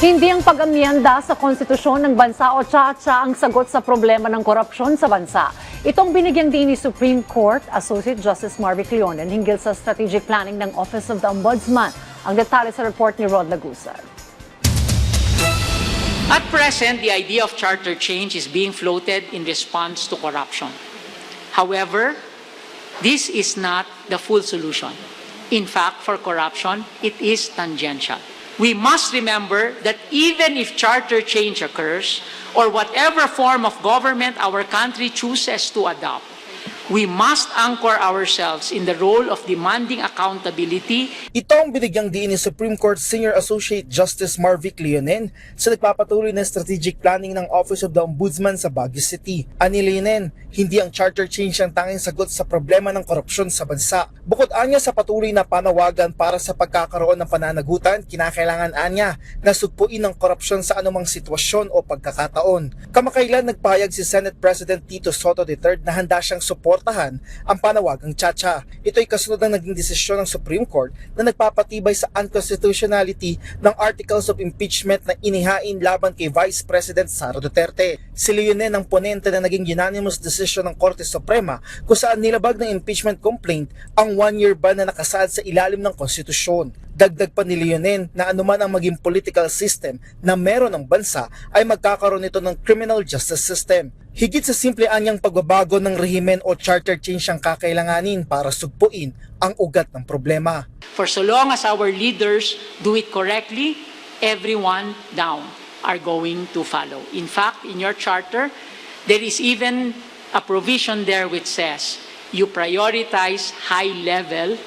Hindi ang pag-amyenda sa konstitusyon ng bansa o tsa-tsa ang sagot sa problema ng korupsyon sa bansa. Itong binigyang din ni Supreme Court Associate Justice Marvic Leonen hinggil sa strategic planning ng Office of the Ombudsman. Ang detalye sa report ni Rod Lagusad. At present, the idea of charter change is being floated in response to corruption. However, this is not the full solution. In fact, for corruption, it is tangential. We must remember that even if charter change occurs, or whatever form of government our country chooses to adopt, we must anchor ourselves in the role of demanding accountability. Ito ang binigyang diin ni Supreme Court Senior Associate Justice Marvic Leonen sa nagpapatuloy ng strategic planning ng Office of the Ombudsman sa Baguio City. Ani Leonen, hindi ang charter change ang tanging sagot sa problema ng korupsyon sa bansa. Bukod anya sa patuloy na panawagan para sa pagkakaroon ng pananagutan, kinakailangan anya na sugpuin ang korupsyon sa anumang sitwasyon o pagkakataon. Kamakailan nagpahayag si Senate President Tito Soto III na handa siyang suportahan ang panawagang tsa-tsa. Ito ay kasunod ng naging desisyon ng Supreme Court na nagpapatibay sa unconstitutionality ng Articles of Impeachment na inihain laban kay Vice President Sara Duterte. Si Leonen ang ponente na naging unanimous decision ng Korte Suprema kung saan nilabag ng impeachment complaint ang 1-year ban na nakasaad sa ilalim ng konstitusyon. Dagdag pa ni Leonen na anuman ang maging political system na meron ng bansa ay magkakaroon nito ng criminal justice system. Higit sa simple anyang pagbabago ng rehimen o charter change ang kakailanganin para sugpuin ang ugat ng problema. For so long as our leaders do it correctly, everyone down are going to follow. In fact, in your charter, there is even a provision there which says you prioritize high-level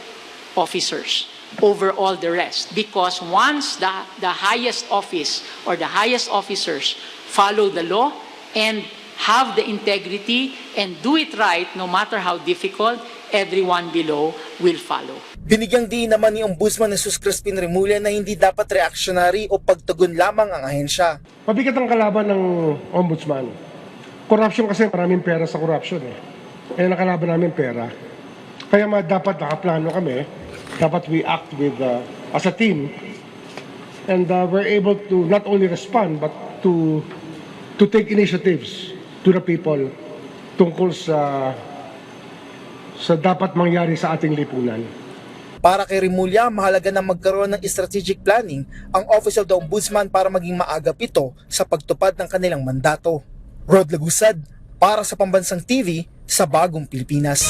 officers over all the rest, because once the highest office or the highest officers follow the law and have the integrity and do it right, no matter how difficult, everyone below will follow. Binigyang diin naman ni Ombudsman Jesus Crispin Remulla na hindi dapat reactionary o pagtugon lamang ang ahensya. Mabigat ang kalaban ng Ombudsman. Corruption kasi maraming pera sa corruption eh. Kaya nakalaban namin pera. Kaya dapat nakaplano kami. Dapat we act with as a team. And we're able to not only respond but to take initiatives to the people tungkol sa dapat mangyari sa ating lipunan. Para kay Remulla, mahalaga na magkaroon ng strategic planning ang Office of the Ombudsman para maging maagap ito sa pagtupad ng kanilang mandato. Rod Lagusad, para sa Pambansang TV, sa Bagong Pilipinas.